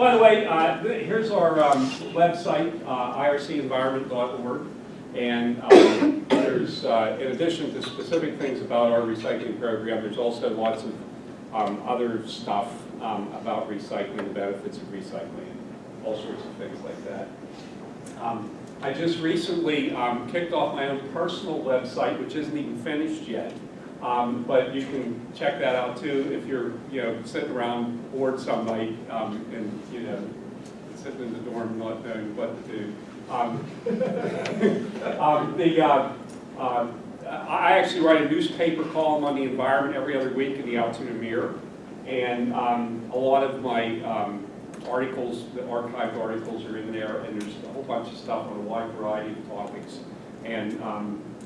by the way, here's our website, ircenvironment.org. And there's, in addition to specific things about our recycling program, there's also lots of other stuff about recycling, the benefits of recycling, all sorts of things like that. I just recently kicked off my own personal website, which isn't even finished yet. But you can check that out too if you're, sitting around bored some night and, sitting in the dorm not knowing what to do. I actually write a newspaper column on the environment every other week in the Altoona Mirror, and a lot of my articles, the archived articles, are in there, and there's a whole bunch of stuff on a wide variety of topics, and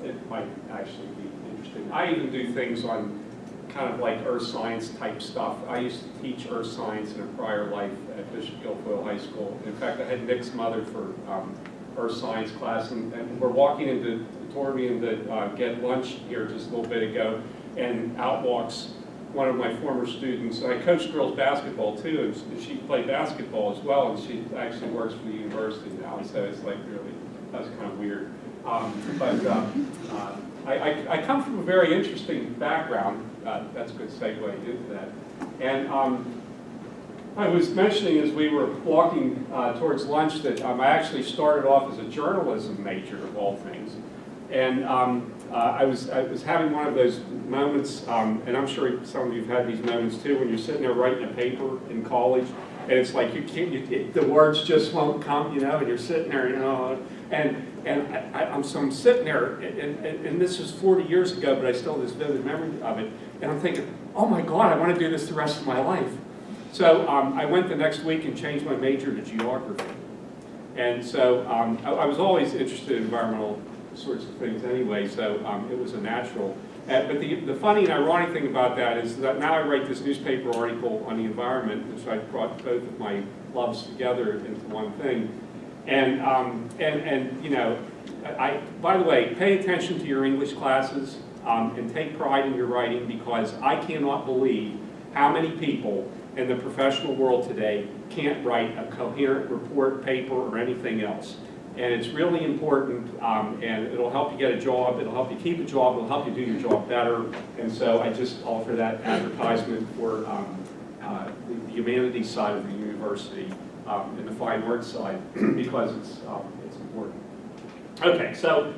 it might actually be interesting. I even do things on kind of like earth science type stuff. I used to teach earth science in a prior life at Bishop Guilfoyle High School. In fact, I had Nick's mother for earth science class, and we're walking into the auditorium to get lunch here just a little bit ago, and out walks one of my former students. And I coached girls basketball too, and she played basketball as well, and she actually works for the university now, so it's like really, that's kind of weird. I come from a very interesting background. That's a good segue into that. And I was mentioning as we were walking towards lunch that I actually started off as a journalism major of all things. And I was having one of those moments, and I'm sure some of you have had these moments too, when you're sitting there writing a paper in college, and it's like you can't, the words just won't come, and you're sitting there, and so I'm sitting there, and this was 40 years ago, but I still have this vivid memory of it, and I'm thinking, oh my God, I want to do this the rest of my life. So I went the next week and changed my major to geography. And so I was always interested in environmental sorts of things anyway, so it was a natural. But the funny and ironic thing about that is that now I write this newspaper article on the environment, which I brought both of my loves together into one thing. And by the way, pay attention to your English classes and take pride in your writing, because I cannot believe how many people in the professional world today can't write a coherent report, paper, or anything else. And it's really important, and it'll help you get a job, it'll help you keep a job, it'll help you do your job better. And so I just offer that advertisement for the humanities side of the university and the fine arts side, because it's important. Okay, so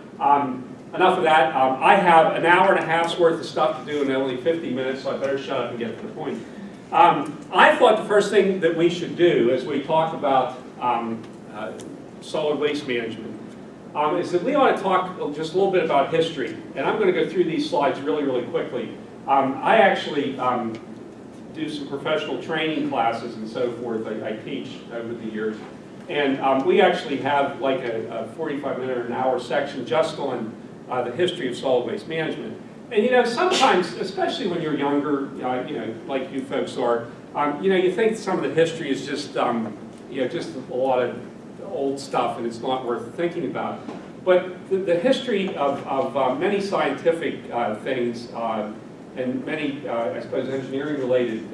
enough of that. I have an hour and a half's worth of stuff to do in only 50 minutes, so I better shut up and get to the point. I thought the first thing that we should do as we talk about solid waste management is that we ought to talk just a little bit about history. And I'm going to go through these slides really, really quickly. I actually do some professional training classes and so forth. I teach over the years. And we actually have like a 45-minute or an hour section just on the history of solid waste management. And sometimes, especially when you're younger, like you folks are, you think some of the history is just, just a lot of old stuff, and it's not worth thinking about. But the history of many scientific things and many, I suppose, engineering-related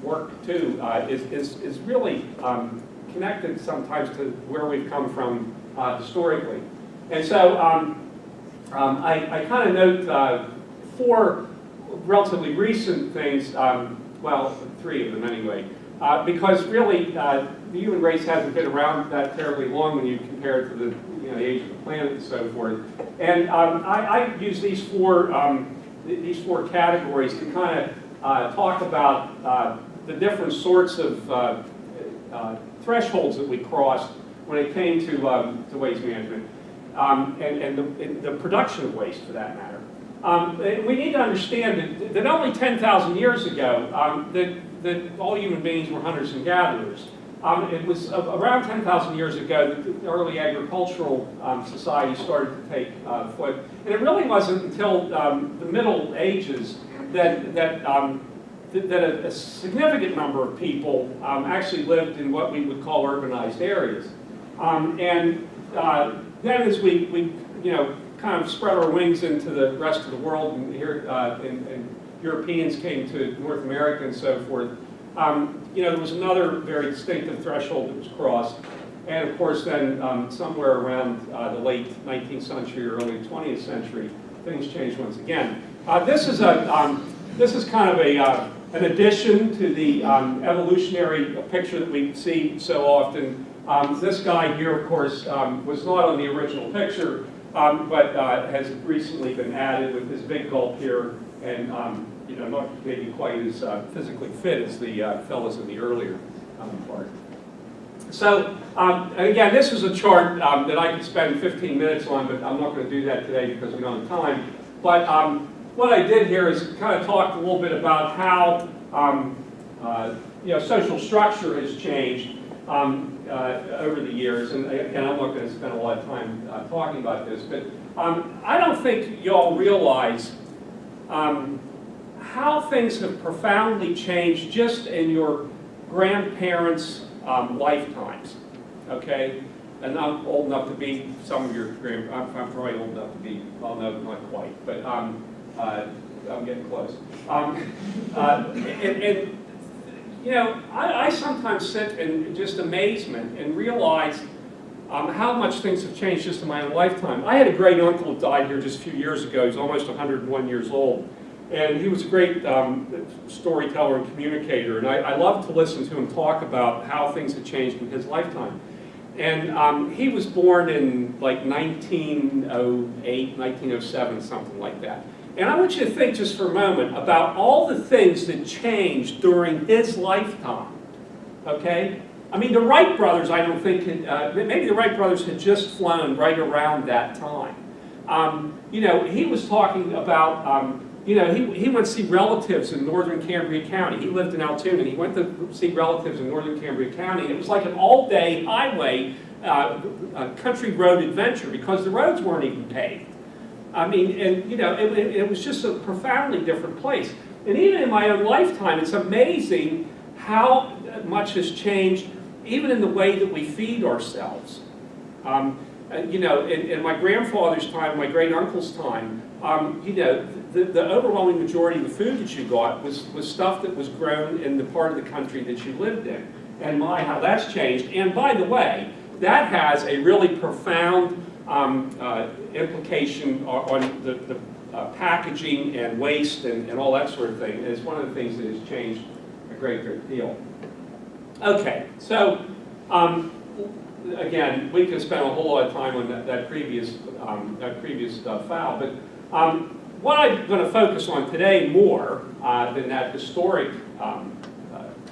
work too is really connected sometimes to where we've come from historically. And so I kind of note four relatively recent things, well, three of them anyway, because really the human race hasn't been around that terribly long when you compare it to the age of the planet and so forth. And I use these four categories to kind of talk about the different sorts of thresholds that we crossed when it came to waste management and the production of waste, for that matter. We need to understand that only 10,000 years ago that all human beings were hunters and gatherers. It was around 10,000 years ago that the early agricultural society started to take foot. And it really wasn't until the Middle Ages that a significant number of people actually lived in what we would call urbanized areas. Then as we kind of spread our wings into the rest of the world, and here and Europeans came to North America and so forth, you know, there was another very distinctive threshold that was crossed. And of course, then somewhere around the late 19th century, early 20th century, things changed once again. This is kind of an addition to the evolutionary picture that we see so often. This guy here, of course, was not on the original picture, but has recently been added with his big gulp here, and you know, not maybe quite as physically fit as the fellows in the earlier part. So, and again, this is a chart that I could spend 15 minutes on, but I'm not going to do that today because we don't have time. But what I did here is kind of talk a little bit about how you know, social structure has changed over the years. And again, I'm not going to spend a lot of time talking about this, but I don't think y'all realize how things have profoundly changed just in your grandparents' lifetimes, okay? And I'm old enough to be, some of your I'm probably old enough to be, well, no, not quite, but I'm getting close. And you know, I sometimes sit in just amazement and realize how much things have changed just in my own lifetime. I had a great uncle who died here just a few years ago. He's almost 101 years old. And he was a great storyteller and communicator. And I love to listen to him talk about how things had changed in his lifetime. And he was born in like 1908, 1907, something like that. And I want you to think just for a moment about all the things that changed during his lifetime, okay? I mean, the Wright brothers, I don't think, maybe the Wright brothers had just flown right around that time. You know, he was talking about, you know, he went to see relatives in northern Cambria County. He lived in Altoona, and he went to see relatives in northern Cambria County, and it was like an all-day highway, country road adventure because the roads weren't even paved. I mean, and you know, it was just a profoundly different place. And even in my own lifetime, it's amazing how much has changed, even in the way that we feed ourselves. You know, in my grandfather's time, my great uncle's time, you know, the overwhelming majority of the food that you got was stuff that was grown in the part of the country that you lived in. And my, how that's changed. And by the way, that has a really profound implication on the packaging and waste and all that sort of thing. It's one of the things that has changed a great deal. Okay, so again, we could spend a whole lot of time on that previous file, but what I'm going to focus on today more than that historic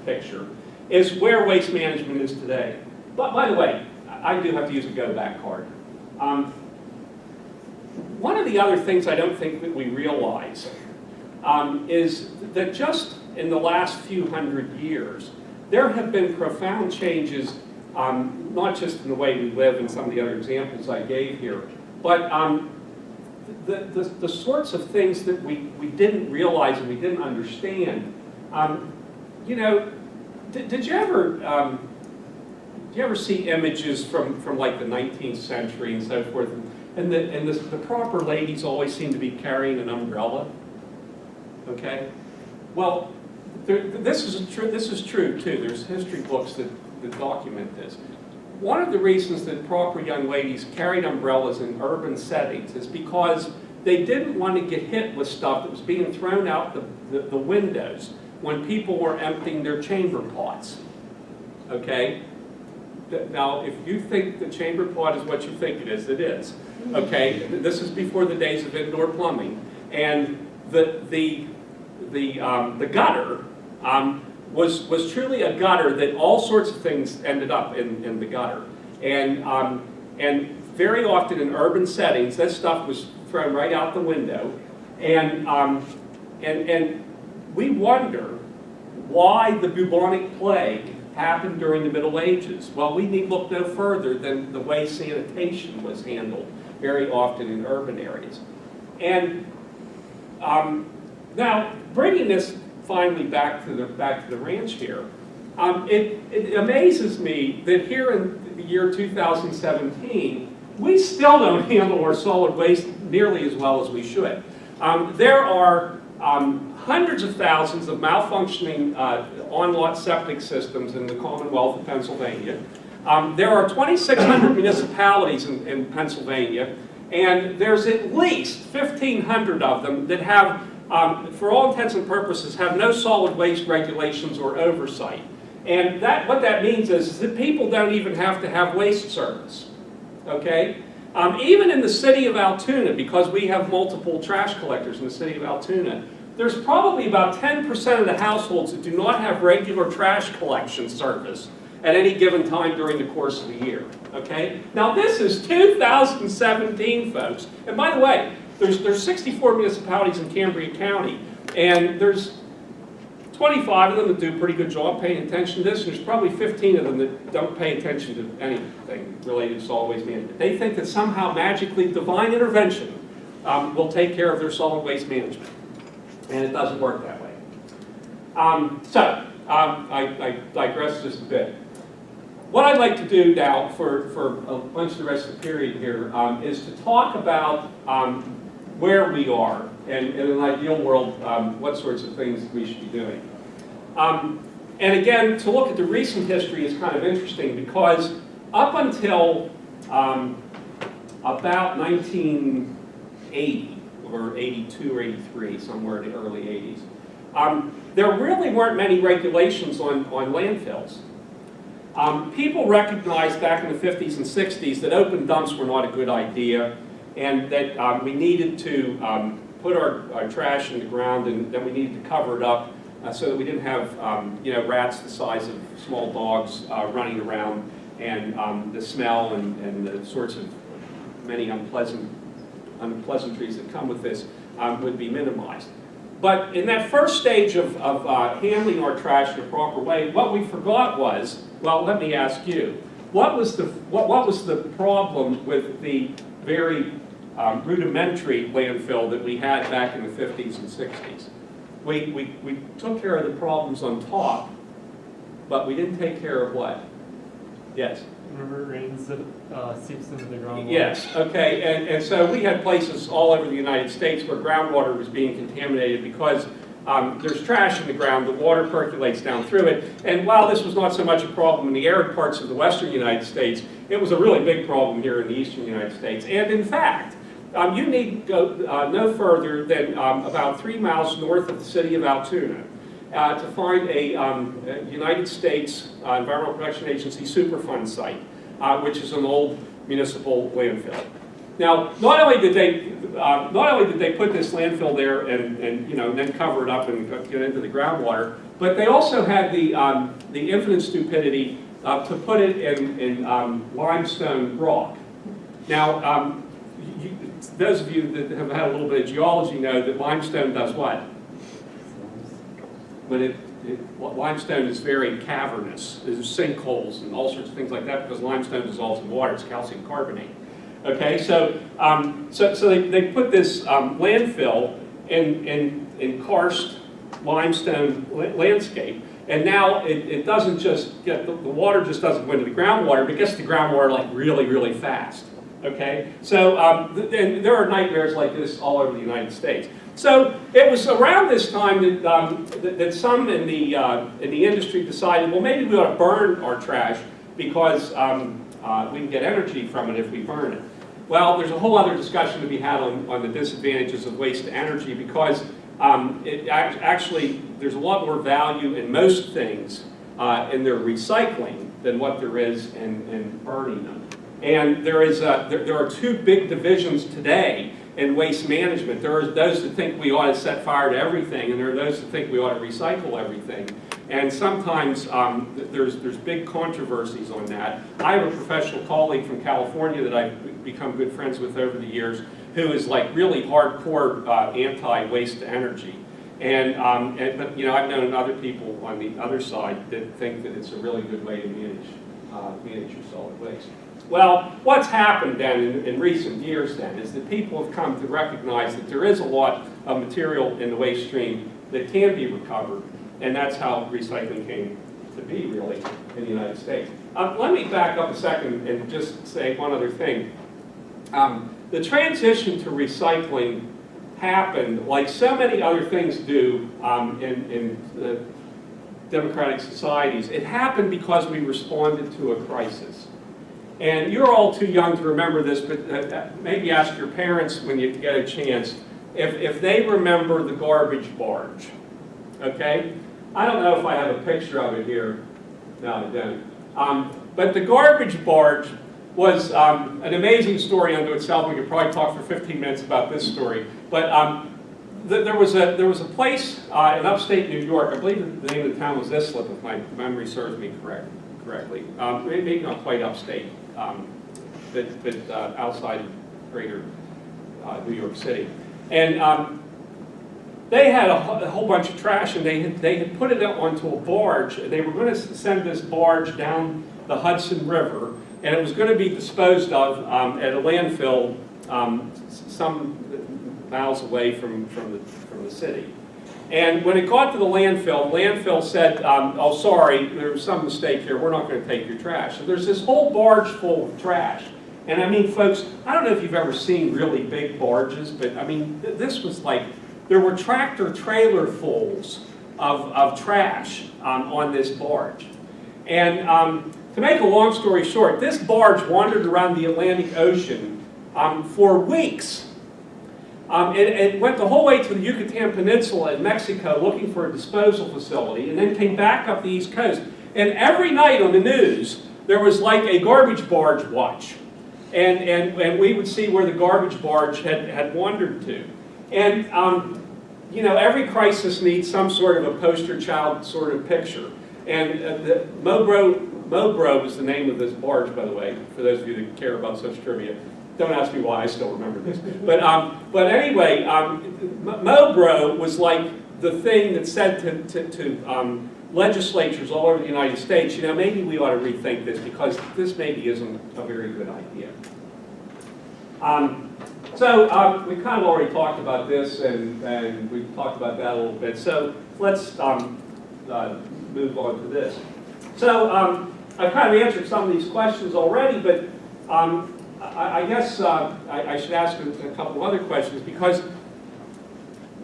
picture is where waste management is today. But by the way, I do have to use a go back card. One of the other things I don't think that we realize is that just in the last few hundred years, there have been profound changes, not just in the way we live and some of the other examples I gave here, but the sorts of things that we didn't realize and we didn't understand. You know, did you ever see images from like the 19th century and so forth? And the proper ladies always seem to be carrying an umbrella. Okay? Well, this is true too. There's history books that document this. One of the reasons that proper young ladies carried umbrellas in urban settings is because they didn't want to get hit with stuff that was being thrown out the windows when people were emptying their chamber pots. Okay? Now, if you think the chamber pot is what you think it is, it is. Okay? This is before the days of indoor plumbing. And the gutter was truly a gutter that all sorts of things ended up in the gutter. And very often in urban settings, that stuff was thrown right out the window. And we wonder why the bubonic plague happened during the Middle Ages. Well, we need look no further than the way sanitation was handled very often in urban areas. And now, bringing this finally back to the ranch here, it amazes me that here in the year 2017, we still don't handle our solid waste nearly as well as we should. There are hundreds of thousands of malfunctioning on-lot septic systems in the Commonwealth of Pennsylvania. There are 2,600 municipalities in Pennsylvania, and there's at least 1,500 of them that have, for all intents and purposes, have no solid waste regulations or oversight. And what that means is that people don't even have to have waste service, okay? Even in the city of Altoona, because we have multiple trash collectors in the city of Altoona, there's probably about 10% of the households that do not have regular trash collection service at any given time during the course of the year, okay? Now this is 2017, folks. And by the way, there's 64 municipalities in Cambria County, and there's 25 of them that do a pretty good job paying attention to this, and there's probably 15 of them that don't pay attention to anything related to solid waste management. They think that somehow magically divine intervention will take care of their solid waste management, and it doesn't work that way. I digress just a bit. What I'd like to do now for a bunch of the rest of the period here is to talk about where we are, and in an ideal world, what sorts of things we should be doing. And again, to look at the recent history is kind of interesting because up until about 1980, or 82 or 83, somewhere in the early 80s, there really weren't many regulations on landfills. People recognized back in the 50s and 60s that open dumps were not a good idea, and that we needed to put our trash in the ground, and that we needed to cover it up so that we didn't have rats the size of small dogs running around, and the smell and the sorts of many unpleasantries that come with this would be minimized. But in that first stage of handling our trash in a proper way, what we forgot was, well, let me ask you, what was the problem with the very rudimentary landfill that we had back in the 50s and 60s? We took care of the problems on top, but we didn't take care of what? Yes? Remember it rains that seeps into the groundwater? Yes, okay, and so we had places all over the United States where groundwater was being contaminated because there's trash in the ground, the water percolates down through it, and while this was not so much a problem in the arid parts of the western United States, it was a really big problem here in the eastern United States. And in fact, you need go no further than about 3 miles north of the city of Altoona to find a United States Environmental Protection Agency Superfund site, which is an old municipal landfill. Now, not only did they put this landfill there and then cover it up and get into the groundwater, but they also had the infinite stupidity to put it in limestone rock. Now, those of you that have had a little bit of geology know that limestone does what? But limestone is very cavernous. There's sinkholes and all sorts of things like that because limestone dissolves in water. It's calcium carbonate. Okay, so they put this landfill in karst limestone landscape, and now it doesn't just get the water just doesn't go into the groundwater, but it gets to the groundwater like really fast. Okay, so and there are nightmares like this all over the United States. So it was around this time that some in the industry decided, well, maybe we ought to burn our trash because we can get energy from it if we burn it. Well, there's a whole other discussion to be had on the disadvantages of waste to energy because actually there's a lot more value in most things in their recycling than what there is in burning them. And there are two big divisions today in waste management. There are those that think we ought to set fire to everything, and there are those that think we ought to recycle everything. And sometimes there's big controversies on that. I have a professional colleague from California that I've become good friends with over the years who is like really hardcore anti-waste to energy. But I've known other people on the other side that think that it's a really good way to manage your solid waste. Well, what's happened then in recent years then is that people have come to recognize that there is a lot of material in the waste stream that can be recovered, and that's how recycling came to be really in the United States. Let me back up a second and just say one other thing. The transition to recycling happened, like so many other things do in democratic societies. It happened because we responded to a crisis. And you're all too young to remember this, but maybe ask your parents when you get a chance if they remember the garbage barge, okay? I don't know if I have a picture of it here. No, I don't. But the garbage barge was an amazing story unto itself. We could probably talk for 15 minutes about this story. But there was a place in upstate New York. I believe the name of the town was Islip, if my memory serves me correctly. Maybe not quite upstate, but outside greater New York City. And they had a whole bunch of trash, and they had put it onto a barge. They were going to send this barge down the Hudson River, and it was going to be disposed of at a landfill some miles away from the city. And when it got to the landfill said, oh, sorry, there was some mistake here. We're not going to take your trash. So there's this whole barge full of trash. And I mean, folks, I don't know if you've ever seen really big barges, but I mean, this was like, there were tractor trailer fulls of trash on this barge. And to make a long story short, this barge wandered around the Atlantic Ocean for weeks. It went the whole way to the Yucatan Peninsula in Mexico looking for a disposal facility, and then came back up the East Coast. And every night on the news, there was like a garbage barge watch. And we would see where the garbage barge had wandered to. And, you know, every crisis needs some sort of a poster child sort of picture. And the Mobro was the name of this barge, by the way, for those of you that care about such trivia. Don't ask me why, I still remember this. But anyway, Mobro was like the thing that said to legislatures all over the United States, you know, maybe we ought to rethink this because this maybe isn't a very good idea. So we kind of already talked about this, and we talked about that a little bit. So let's move on to this. So I've kind of answered some of these questions already, but I guess I should ask a couple other questions, because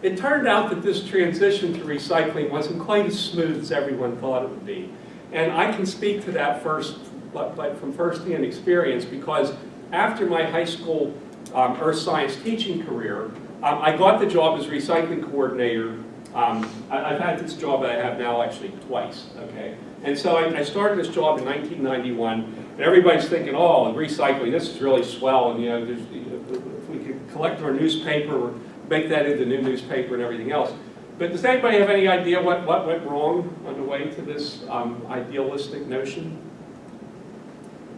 it turned out that this transition to recycling wasn't quite as smooth as everyone thought it would be. And I can speak to that from first-hand experience, because after my high school earth science teaching career, I got the job as recycling coordinator. I've had this job that I have now actually twice, okay? And so I started this job in 1991, and everybody's thinking, oh, recycling, this is really swell, and you know, if we could collect our newspaper or make that into the new newspaper and everything else. But does anybody have any idea what went wrong on the way to this idealistic notion?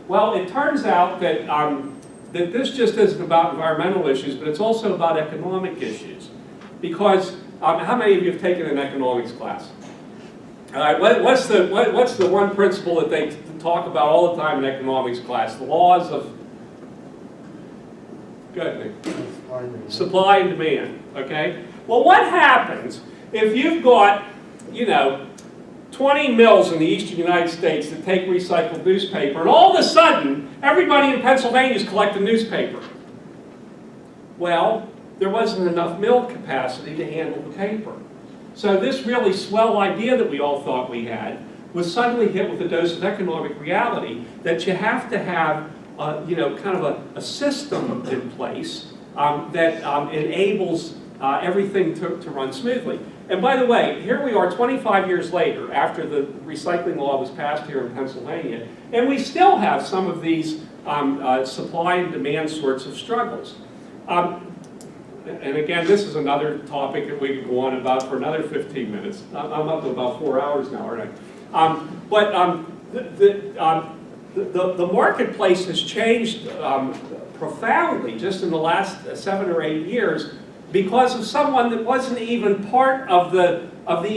Well, it turns out that, that this just isn't about environmental issues, but it's also about economic issues. Because how many of you have taken an economics class? All right, what's the one principle that they talk about all the time in economics class? The laws of, go ahead, Nick. Supply and demand, okay? Well, what happens if you've got, you know, 20 mills in the eastern United States that take recycled newspaper, and all of a sudden, everybody in Pennsylvania is collecting newspaper? Well, there wasn't enough mill capacity to handle the paper. So this really swell idea that we all thought we had was suddenly hit with a dose of economic reality that you have to have, you know, kind of a system in place that enables everything to run smoothly. And by the way, here we are 25 years later after the recycling law was passed here in Pennsylvania, and we still have some of these supply and demand sorts of struggles. And again, this is another topic that we could go on about for another 15 minutes. I'm up to about 4 hours now, aren't I? The marketplace has changed profoundly just in the last 7 or 8 years because of someone that wasn't even part of the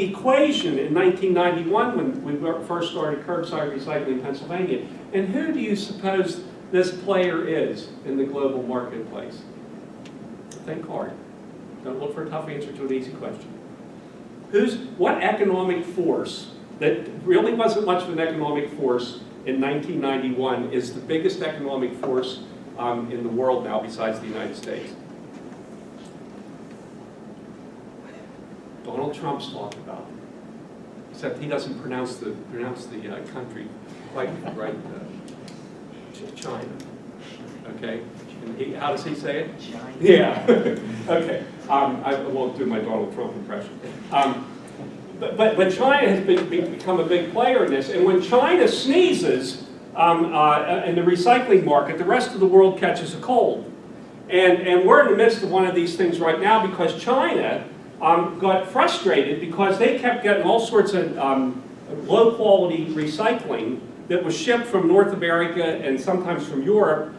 equation in 1991 when we first started curbside recycling in Pennsylvania. And who do you suppose this player is in the global marketplace? Think hard. Don't look for a tough answer to an easy question. What economic force that really wasn't much of an economic force in 1991 is the biggest economic force in the world now besides the United States? Donald Trump's talking about. Except he doesn't pronounce the country quite right, China. Okay? And how does he say it? China. Yeah. Okay. I won't do my Donald Trump impression. But China has become a big player in this, and when China sneezes in the recycling market, the rest of the world catches a cold. And we're in the midst of one of these things right now because China got frustrated because they kept getting all sorts of low-quality recycling that was shipped from North America and sometimes from Europe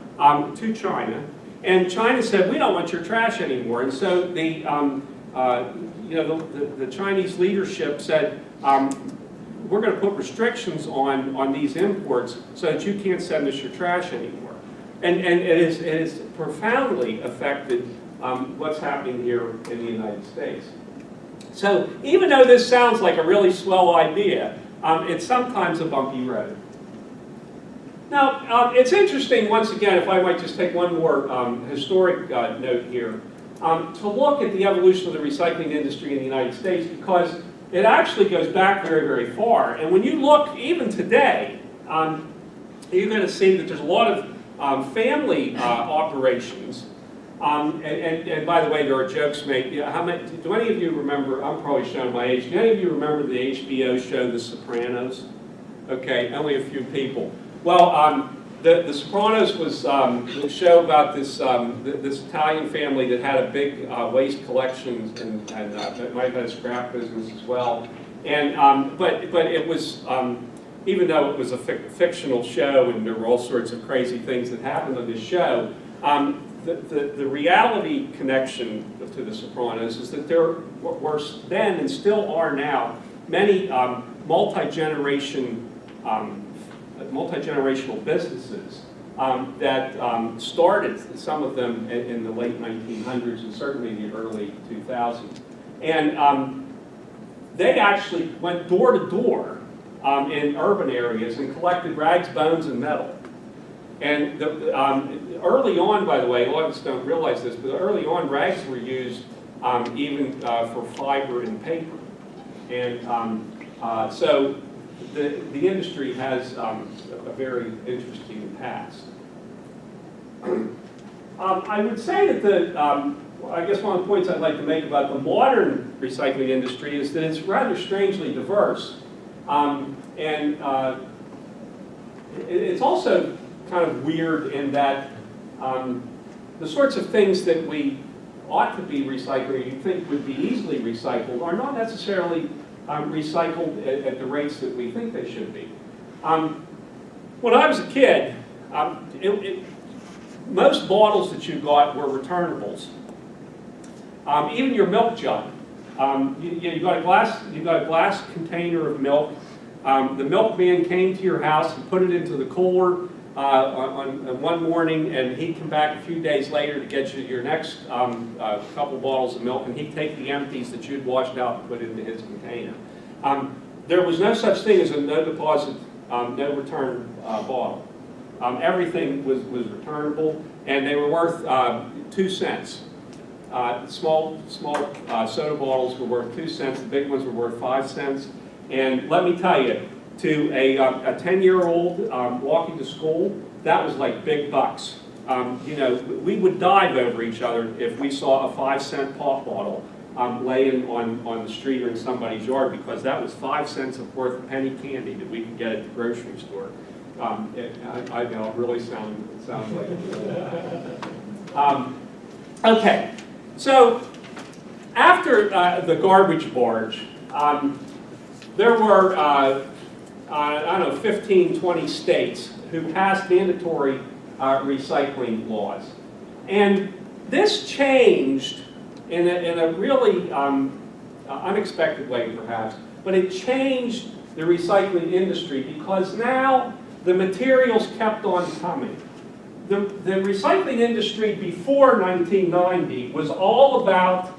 to China. And China said, we don't want your trash anymore. And so the Chinese leadership said, we're going to put restrictions on these imports so that you can't send us your trash anymore. And it has profoundly affected what's happening here in the United States. So even though this sounds like a really swell idea, it's sometimes a bumpy road. Now, it's interesting, once again, if I might just take one more historic note here, to look at the evolution of the recycling industry in the United States, because it actually goes back very, very far. And when you look, even today, you're going to see that there's a lot of family operations. And by the way, there are jokes made. Do any of you remember, I'm probably showing my age, do any of you remember the HBO show The Sopranos? Okay, only a few people. Well, the Sopranos was a show about this Italian family that had a big waste collection and that might have had a scrap business as well. And but it was, even though it was a fictional show and there were all sorts of crazy things that happened on this show, the reality connection to the Sopranos is that there were then and still are now many multi-generational businesses that started, some of them in the late 1900s and certainly the early 2000s. And they actually went door to door in urban areas and collected rags, bones, and metal. And early on, by the way, a lot of us don't realize this, but early on rags were used even for fiber and paper. And so the industry has a very interesting past. I would say that I guess one of the points I'd like to make about the modern recycling industry is that it's rather strangely diverse. It's also kind of weird in that the sorts of things that we ought to be recycling, you think would be easily recycled, are not necessarily recycled at the rates that we think they should be. When I was a kid, most bottles that you got were returnables. Even your milk jug. You got a glass container of milk. The milkman came to your house and put it into the cooler on one morning, and he'd come back a few days later to get you your next couple bottles of milk, and he'd take the empties that you'd washed out and put into his container. There was no such thing as a no deposit, no return bottle. Everything was returnable, and they were worth 2 cents. Small soda bottles were worth 2 cents. The big ones were worth 5 cents. And let me tell you, to a 10-year-old walking to school, that was like big bucks. You know, we would dive over each other if we saw a 5-cent pop bottle laying on the street or in somebody's yard, because that was 5 cents worth of penny candy that we could get at the grocery store. I know, it really sounds like okay, so after the garbage barge, there were, I don't know, 15, 20 states who passed mandatory recycling laws. And this changed in a really unexpected way, perhaps, but it changed the recycling industry because now the materials kept on coming. The recycling industry before 1990 was all about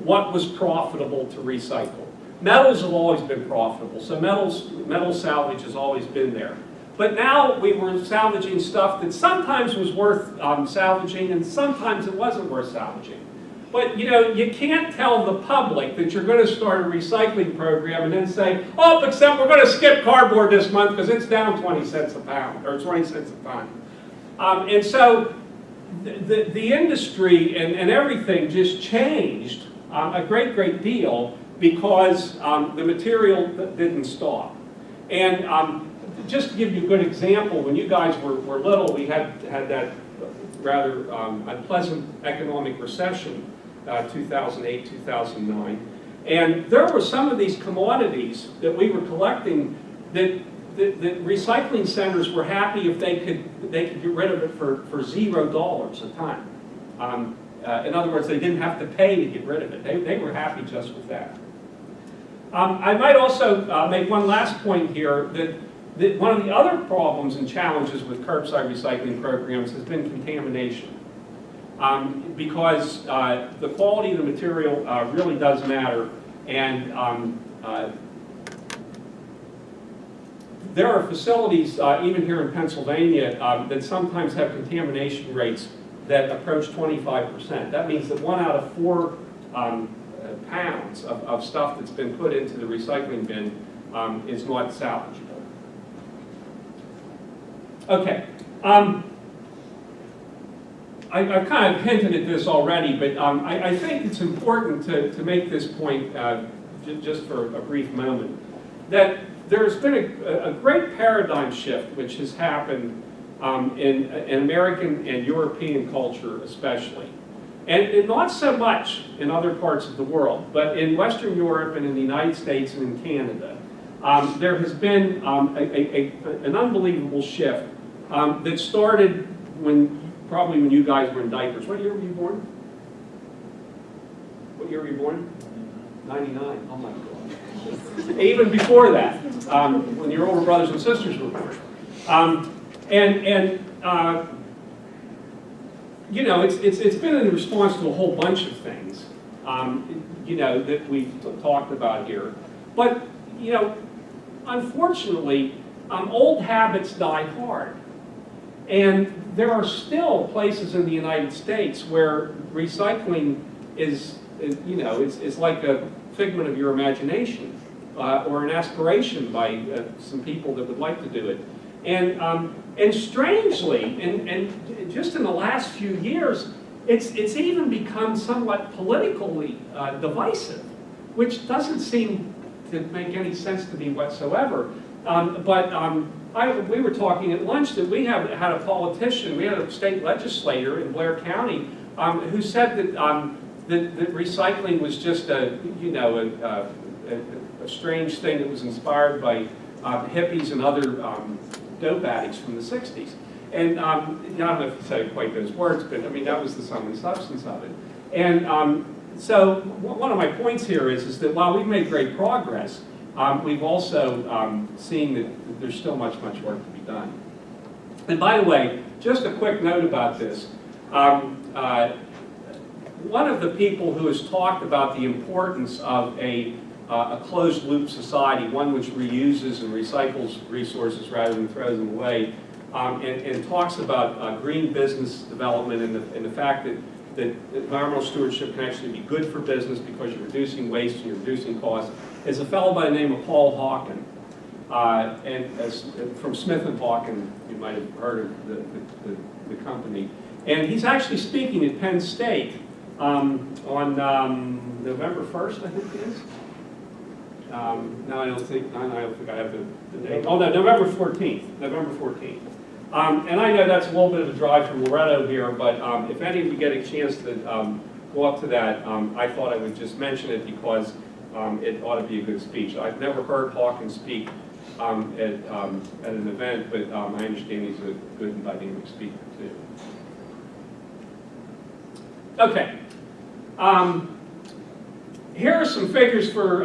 what was profitable to recycle. Metals have always been profitable, so metal salvage has always been there. But now we were salvaging stuff that sometimes was worth salvaging and sometimes it wasn't worth salvaging. But you know, you can't tell the public that you're going to start a recycling program and then say, oh, except we're going to skip cardboard this month because it's down 20 cents a pound or 20 cents a ton. And so the industry and everything just changed a great deal because the material didn't stop. And just to give you a good example, when you guys were little, we had that rather unpleasant economic recession, 2008, 2009. And there were some of these commodities that we were collecting that recycling centers were happy if they could get rid of it for $0 a ton. In other words, they didn't have to pay to get rid of it. They were happy just with that. I might also make one last point here that one of the other problems and challenges with curbside recycling programs has been contamination. Because the quality of the material really does matter, and there are facilities, even here in Pennsylvania, that sometimes have contamination rates that approach 25%. That means that 1 out of 4 pounds of stuff that's been put into the recycling bin is not salvageable. Okay. I've kind of hinted at this already, but I think it's important to make this point just for a brief moment, that there's been a great paradigm shift which has happened in American and European culture especially. And not so much in other parts of the world, but in Western Europe and in the United States and in Canada, there has been an unbelievable shift that started probably when you guys were in diapers. What year were you born? What year were you born? 99. Oh my God. Even before that, when your older brothers and sisters were born. You know, it's been in response to a whole bunch of things, you know, that we've talked about here. But, you know, unfortunately, old habits die hard. And there are still places in the United States where recycling is you know, it's like a figment of your imagination or an aspiration by some people that would like to do it. And strangely, and just in the last few years, it's even become somewhat politically divisive, which doesn't seem to make any sense to me whatsoever. We were talking at lunch that we had a politician, we had a state legislator in Blair County who said that recycling was just a strange thing that was inspired by hippies and other dope addicts from the 60s. And I don't know if he said quite those words, but I mean, that was the sum and substance of it. And so one of my points here is that while we've made great progress, we've also seen that there's still much work to be done. And by the way, just a quick note about this. One of the people who has talked about the importance of a closed-loop society, one which reuses and recycles resources rather than throws them away, and talks about green business development and the fact that environmental stewardship can actually be good for business because you're reducing waste and you're reducing costs, is a fellow by the name of Paul Hawken. From Smith & Hawken, you might have heard of the company. And he's actually speaking at Penn State on November 1st, I think it is. No, I don't think I have the date. Oh, no, November 14th. November 14th. And I know that's a little bit of a drive from Loretto here, but if any of you get a chance to go up to that, I thought I would just mention it because it ought to be a good speech. I've never heard Hawkins speak at an event, but I understand he's a good and dynamic speaker too. Okay. Here are some figures for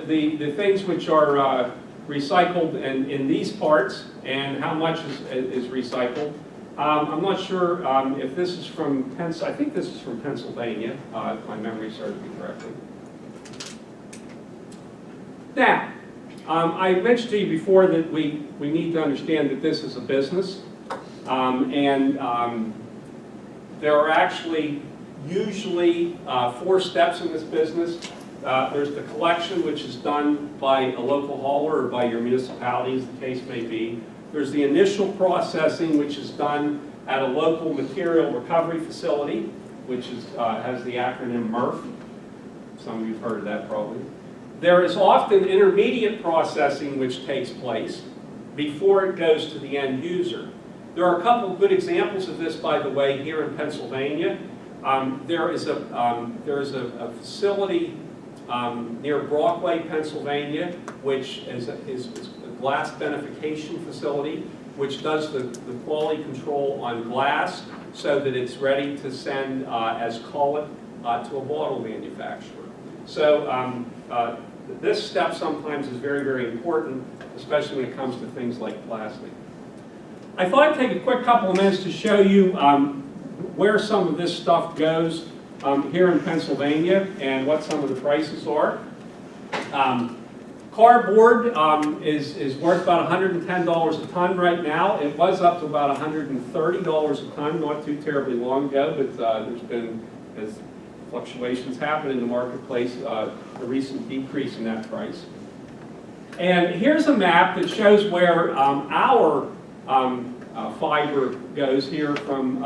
the things which are recycled in these parts and how much is recycled. I'm not sure if this is from I think this is from Pennsylvania, if my memory serves me correctly. Now, I mentioned to you before that we need to understand that this is a business, and there are actually usually 4 steps in this business. There's the collection, which is done by a local hauler or by your municipality, as the case may be. There's the initial processing, which is done at a local material recovery facility, which is, has the acronym MRF. Some of you have heard of that probably. There is often intermediate processing which takes place before it goes to the end user. There are a couple of good examples of this, by the way, here in Pennsylvania. There is a facility near Brockway, Pennsylvania, which is a glass beneficiation facility, which does the quality control on glass so that it's ready to send as cullet to a bottle manufacturer. So this step sometimes is very, very important, especially when it comes to things like plastic. I thought I'd take a quick couple of minutes to show you where some of this stuff goes here in Pennsylvania and what some of the prices are. Cardboard is worth about $110 a ton right now. It was up to about $130 a ton not too terribly long ago, but there's been, as fluctuations happen in the marketplace, a recent decrease in that price. And here's a map that shows where our fiber goes here from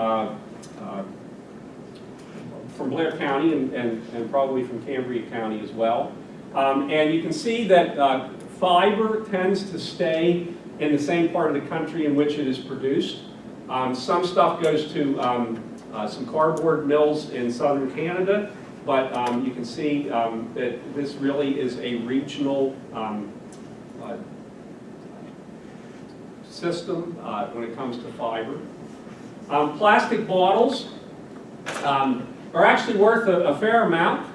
Blair County and probably from Cambria County as well. And you can see that fiber tends to stay in the same part of the country in which it is produced. Some stuff goes to some cardboard mills in southern Canada, but you can see that this really is a regional system when it comes to fiber. Plastic bottles are actually worth a fair amount.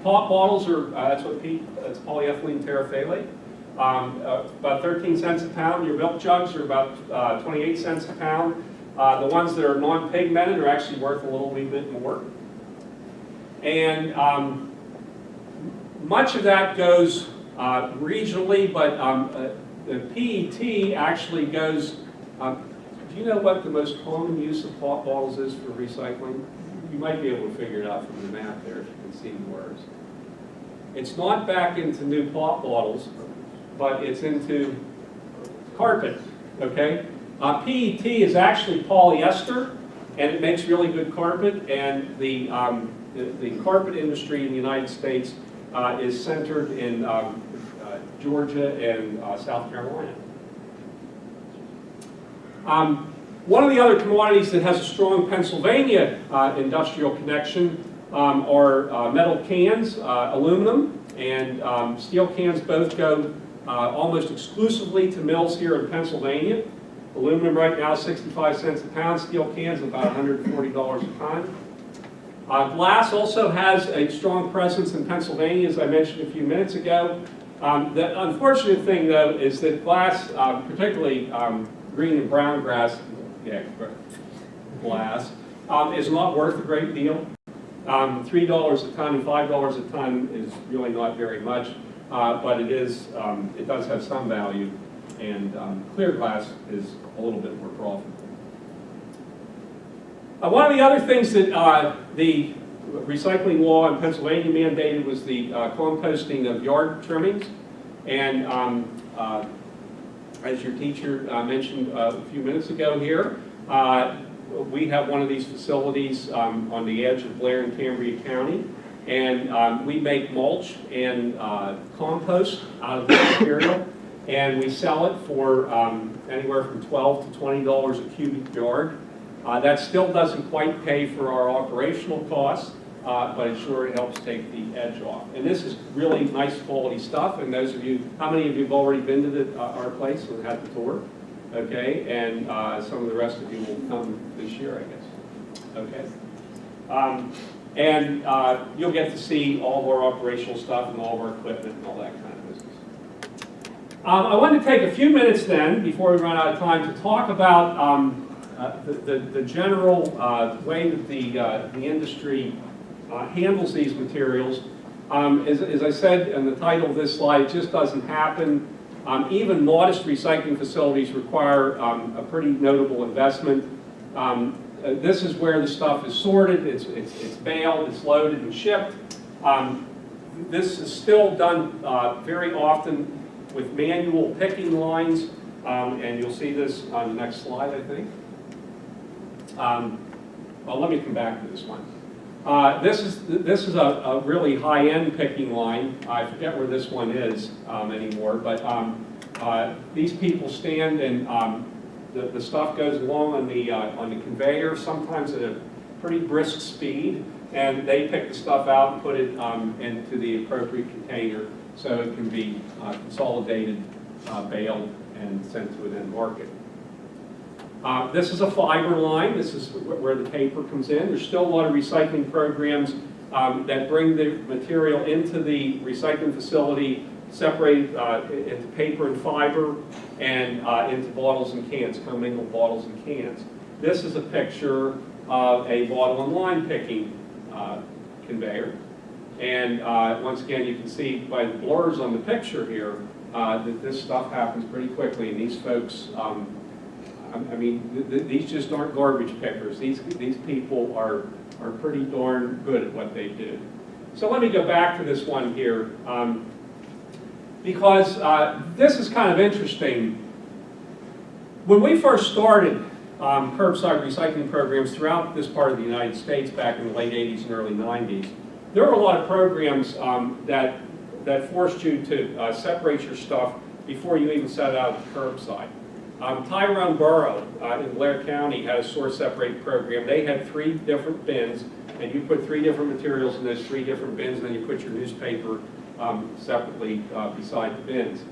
Pop bottles are, that's polyethylene terephthalate, about 13 cents a pound. Your milk jugs are about 28 cents a pound. The ones that are non-pigmented are actually worth a little wee bit more. And much of that goes regionally, but the PET actually goes, do you know what the most common use of pop bottles is for recycling? You might be able to figure it out from the map there if you can see the words. It's not back into new pop bottles, but it's into carpet, okay? PET is actually polyester, and it makes really good carpet, and the carpet industry in the United States is centered in Georgia and South Carolina. One of the other commodities that has a strong Pennsylvania industrial connection are metal cans, aluminum, and steel cans. Both go almost exclusively to mills here in Pennsylvania. Aluminum right now is 65 cents a pound. Steel cans about $140 a ton. Glass also has a strong presence in Pennsylvania, as I mentioned a few minutes ago. The unfortunate thing, though, is that glass, particularly green and brown glass, is not worth a great deal. $3 a ton and $5 a ton is really not very much, but it does have some value, and clear glass is a little bit more profitable. One of the other things that the recycling law in Pennsylvania mandated was the composting of yard trimmings, and as your teacher mentioned a few minutes ago here, we have one of these facilities on the edge of Blair and Cambria County, and we make mulch and compost out of this material, and we sell it for anywhere from $12 to $20 a cubic yard. That still doesn't quite pay for our operational costs, but it sure helps take the edge off. And this is really nice quality stuff, and those of you, how many of you have already been to our place and had the tour? Okay, and some of the rest of you will come this year, I guess. Okay. You'll get to see all of our operational stuff and all of our equipment and all that kind of business. I wanted to take a few minutes then, before we run out of time, to talk about the general way that the industry handles these materials. As I said in the title of this slide, it just doesn't happen. Even modest recycling facilities require a pretty notable investment. This is where the stuff is sorted, it's baled, it's loaded and shipped. This is still done very often with manual picking lines, and you'll see this on the next slide, I think. Well, let me come back to this one. This is a really high-end picking line. I forget where this one is anymore, but these people stand and the stuff goes along on the conveyor, sometimes at a pretty brisk speed, and they pick the stuff out and put it into the appropriate container so it can be consolidated, baled, and sent to an end market. This is a fiber line. This is where the paper comes in. There's still a lot of recycling programs that bring the material into the recycling facility, separate into paper and fiber, and into bottles and cans, commingled bottles and cans. This is a picture of a bottle and line picking conveyor. And once again, you can see by the blurs on the picture here that this stuff happens pretty quickly, and these folks, I mean, these just aren't garbage pickers. These people are pretty darn good at what they do. So let me go back to this one here, because this is kind of interesting. When we first started curbside recycling programs throughout this part of the United States back in the late 80s and early 90s, there were a lot of programs that forced you to separate your stuff before you even set out at the curbside. Tyrone Borough in Blair County had a sort separate program. They had 3 different bins, and you put 3 different materials in those 3 different bins, and then you put your newspaper separately beside the bins.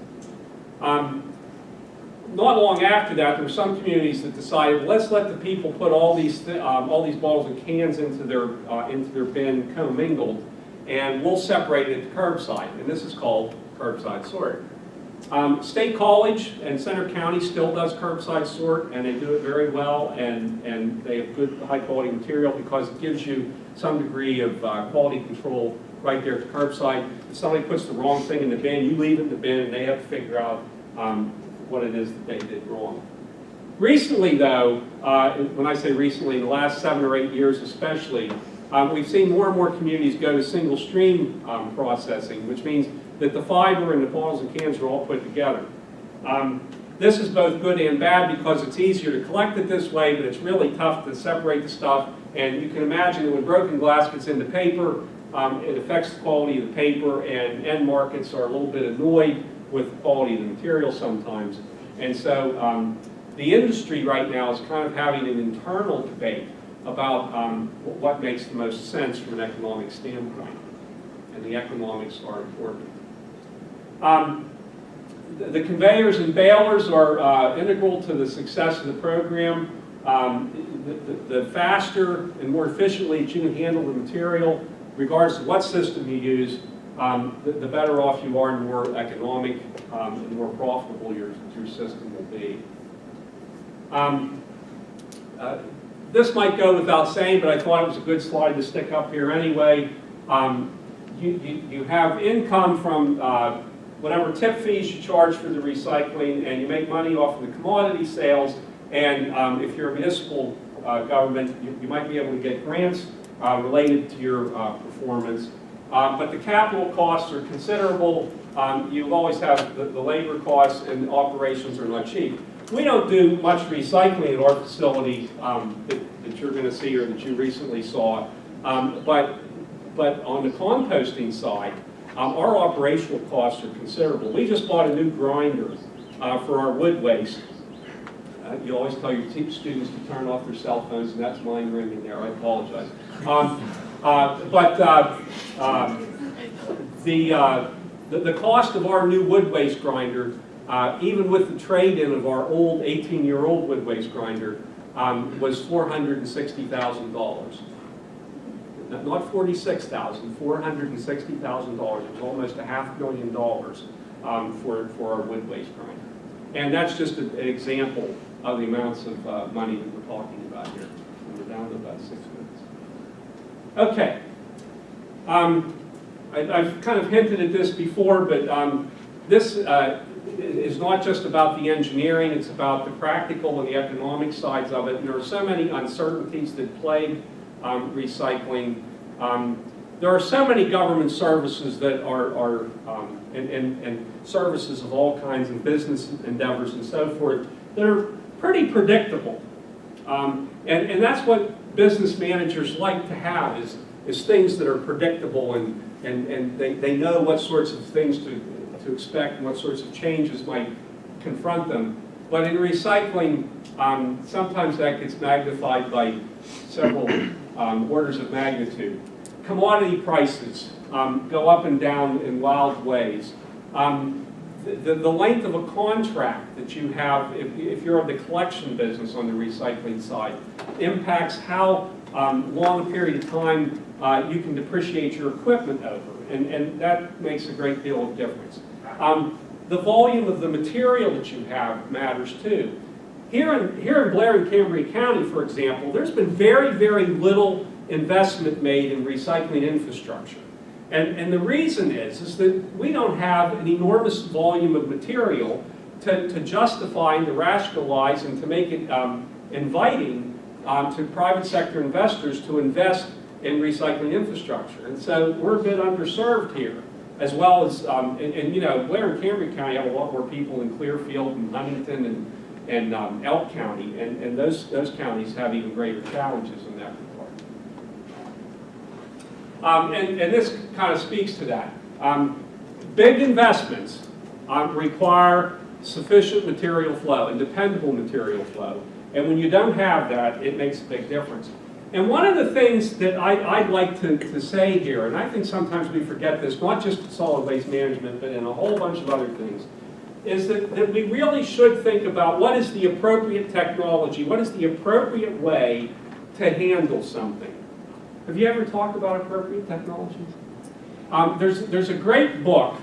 Not long after that, there were some communities that decided, let's let the people put all these bottles and cans into their bin commingled, and we'll separate it at the curbside. And this is called curbside sort. State College and Center County still does curbside sort, and they do it very well, and they have good high quality material because it gives you some degree of quality control right there at the curbside. If somebody puts the wrong thing in the bin, you leave it in the bin, and they have to figure out what it is that they did wrong. Recently, though, when I say recently, in the last 7 or 8 years especially, we've seen more and more communities go to single stream processing, which means that the fiber and the bottles and cans are all put together. This is both good and bad because it's easier to collect it this way, but it's really tough to separate the stuff. And you can imagine that when broken glass gets into paper, it affects the quality of the paper, and end markets are a little bit annoyed with the quality of the material sometimes. And so the industry right now is kind of having an internal debate about what makes the most sense from an economic standpoint. And the economics are important. The conveyors and balers are integral to the success of the program. The faster and more efficiently that you can handle the material, regardless of what system you use, the better off you are and the more economic and more profitable your system will be. This might go without saying, but I thought it was a good slide to stick up here anyway. You have income from whatever tip fees you charge for the recycling, and you make money off of the commodity sales. And if you're a municipal government, you might be able to get grants related to your performance. But the capital costs are considerable. You always have the labor costs, and operations are not cheap. We don't do much recycling at our facility that you're going to see or that you recently saw. But on the composting side, our operational costs are considerable. We just bought a new grinder for our wood waste. You always tell your students to turn off their cell phones, and that's mine ringing there. I apologize. The cost of our new wood waste grinder, even with the trade-in of our old 18-year-old wood waste grinder, was $460,000. Not $46,000, $460,000. It was almost $500,000 for our wood waste grinder. And that's just an example of the amounts of money that we're talking about here. And we're down to about 6 minutes. Okay. I've kind of hinted at this before, but this is not just about the engineering, it's about the practical and the economic sides of it. And there are so many uncertainties that plague recycling. There are so many government services that and services of all kinds and business endeavors and so forth that are pretty predictable. And that's what business managers like to have is things that are predictable and they know what sorts of things to expect and what sorts of changes might confront them. But in recycling, sometimes that gets magnified by several orders of magnitude. Commodity prices go up and down in wild ways. The length of a contract that you have, if you're in the collection business on the recycling side, impacts how long a period of time you can depreciate your equipment over, and that makes a great deal of difference. The volume of the material that you have matters too. Here in Blair and Cambria County, for example, there's been very, very little investment made in recycling infrastructure. And the reason is that we don't have an enormous volume of material to justify and to rationalize and to make it inviting to private sector investors to invest in recycling infrastructure. And so we're a bit underserved here, as well as, you know, Blair and Cambria County have a lot more people in Clearfield and Huntington and Elk County, and those counties have even greater challenges in that regard. And this kind of speaks to that. Big investments require sufficient material flow and dependable material flow. And when you don't have that, it makes a big difference. And one of the things that I'd like to say here, and I think sometimes we forget this, not just in solid waste management, but in a whole bunch of other things, is that we really should think about what is the appropriate technology, what is the appropriate way to handle something. Have you ever talked about appropriate technologies? There's a great book,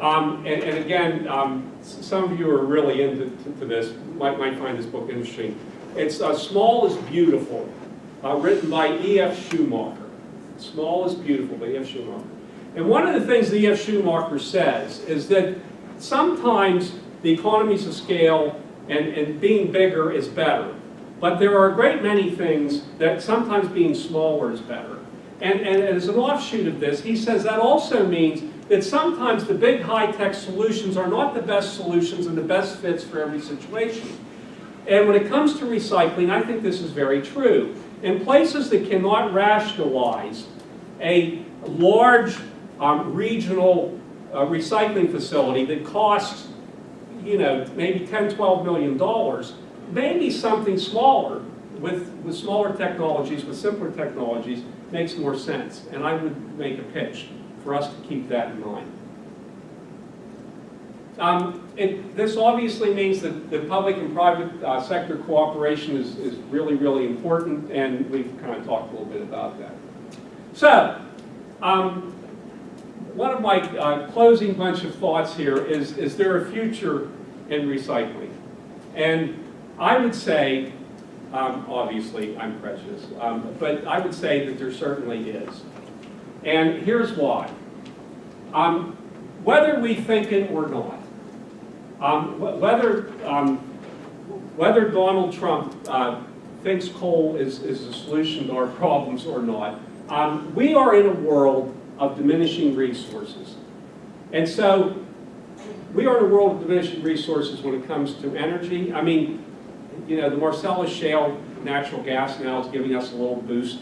and again, some of you are really into this, might find this book interesting. It's Small is Beautiful, written by E.F. Schumacher. Small is Beautiful by E.F. Schumacher. And one of the things that E.F. Schumacher says is that sometimes the economies of scale and being bigger is better. But there are a great many things that sometimes being smaller is better. And as an offshoot of this, he says that also means that sometimes the big high-tech solutions are not the best solutions and the best fits for every situation. And when it comes to recycling, I think this is very true. In places that cannot rationalize a large regional recycling facility that costs, you know, maybe $10, $12 million, maybe something smaller with smaller technologies, with simpler technologies, makes more sense. And I would make a pitch for us to keep that in mind. This obviously means that the public and private sector cooperation is really, really important, and we've kind of talked a little bit about that. So, one of my closing bunch of thoughts here is there a future in recycling? And I would say, obviously I'm prejudiced, but I would say that there certainly is. And here's why. Whether we think it or not, whether Donald Trump thinks coal is a solution to our problems or not, we are in a world of diminishing resources. And so we are in a world of diminishing resources when it comes to energy. I mean, you know, the Marcellus Shale natural gas now is giving us a little boost,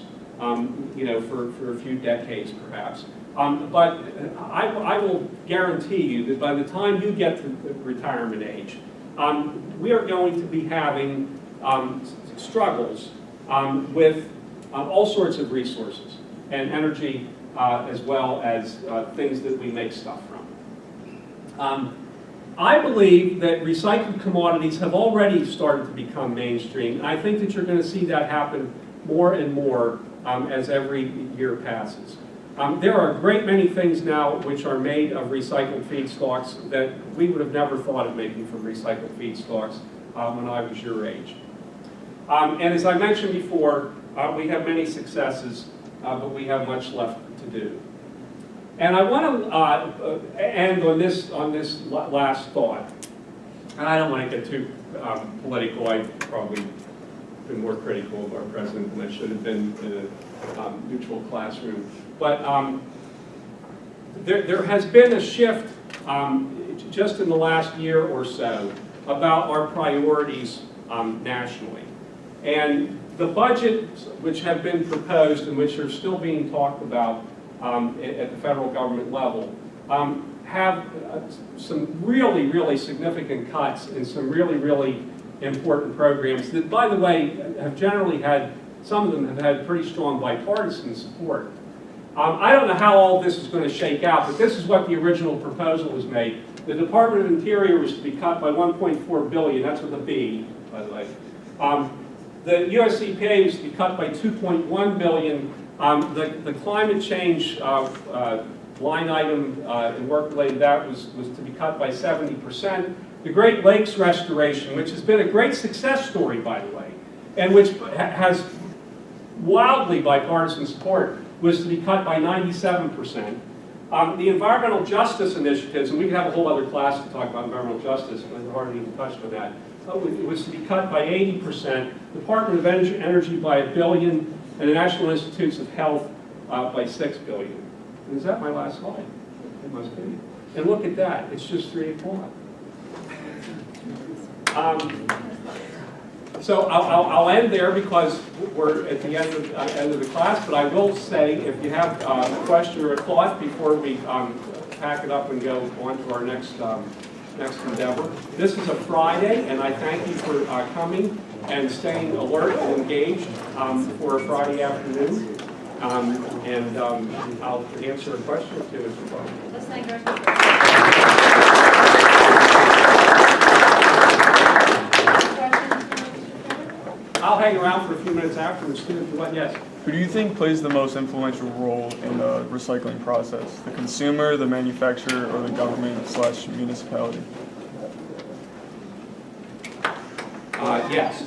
you know, for a few decades perhaps. But I will guarantee you that by the time you get to retirement age, we are going to be having struggles with all sorts of resources and energy as well as things that we make stuff from. I believe that recycled commodities have already started to become mainstream, and I think that you're going to see that happen more and more as every year passes. There are a great many things now which are made of recycled feedstocks that we would have never thought of making from recycled feedstocks when I was your age. And as I mentioned before, we have many successes, but we have much left to do. And I want to end on this last thought. And I don't want to get too political. I've probably been more critical of our president than I should have been in a neutral classroom. But there has been a shift just in the last year or so about our priorities nationally. And the budgets which have been proposed and which are still being talked about at the federal government level have some really, really significant cuts in some really, really important programs that, by the way, have generally had, some of them have had pretty strong bipartisan support. I don't know how all this is going to shake out, but this is what the original proposal was made. The Department of Interior was to be cut by $1.4 billion, that's with a B, by the way. The US EPA was to be cut by $2.1 billion. The climate change line item and work related to that was to be cut by 70%. The Great Lakes restoration, which has been a great success story, by the way, and which has wildly bipartisan support, was to be cut by 97%. The environmental justice initiatives, and we could have a whole other class to talk about environmental justice, but I've already even touched on that. It was to be cut by 80%, Department of Energy by $1 billion, and the National Institutes of Health by $6 billion. And is that my last slide? It must be. And look at that, it's just 3 o'clock. So I'll end there because we're at the end of the class, but I will say if you have a question or a thought before we pack it up and go on to our next endeavor. This is a Friday, and I thank you for coming and staying alert and engaged for a Friday afternoon. And I'll answer a question or two as well. Let's thank our speaker. I'll hang around for a few minutes afterwards too if you want. Yes? Who do you think plays the most influential role in the recycling process? The consumer, the manufacturer, or the government/municipality? Yes.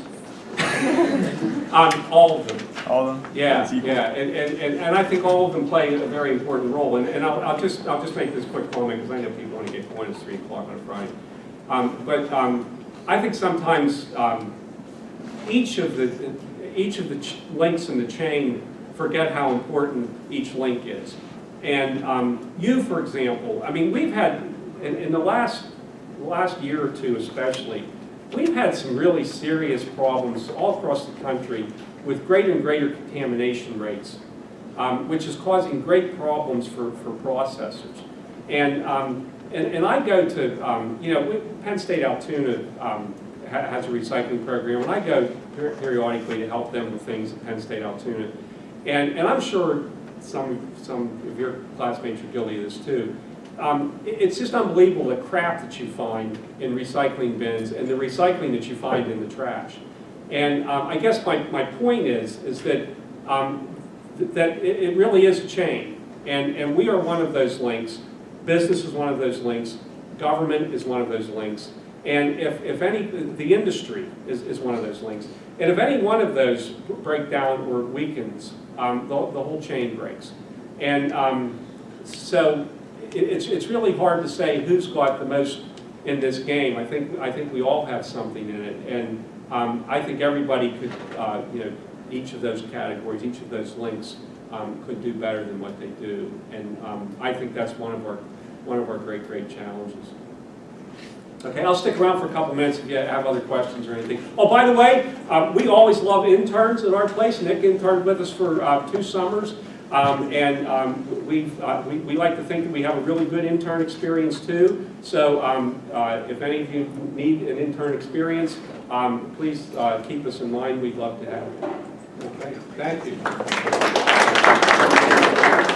All of them. All of them? Yeah, It's equal. yeah, and I think all of them play a very important role. And I'll just make this quick comment because I know people want to get going. It's 3 o'clock on a Friday. But I think sometimes each of the links in the chain forget how important each link is. And you, for example, I mean, we've had in the last year or two especially, we've had some really serious problems all across the country with greater and greater contamination rates, which is causing great problems for processors. And I go to, Penn State Altoona has a recycling program, and I go periodically to help them with things at Penn State Altoona. And I'm sure some of your classmates are guilty of this too. It's just unbelievable the crap that you find in recycling bins and the recycling that you find in the trash. And I guess my point is that it really is a chain. And we are one of those links. Business is one of those links. Government is one of those links. And if any, the industry is one of those links. And if any one of those break down or weakens, the whole chain breaks. And so it's really hard to say who's got the most in this game. I think we all have something in it. And I think everybody could, each of those categories, each of those links could do better than what they do. And I think that's one of our great challenges. Okay, I'll stick around for a couple minutes if you have other questions or anything. Oh, by the way, we always love interns at our place. Nick interned with us for 2 summers. We like to think that we have a really good intern experience too. So if any of you need an intern experience, please keep us in mind. We'd love to have you. Okay, thank you.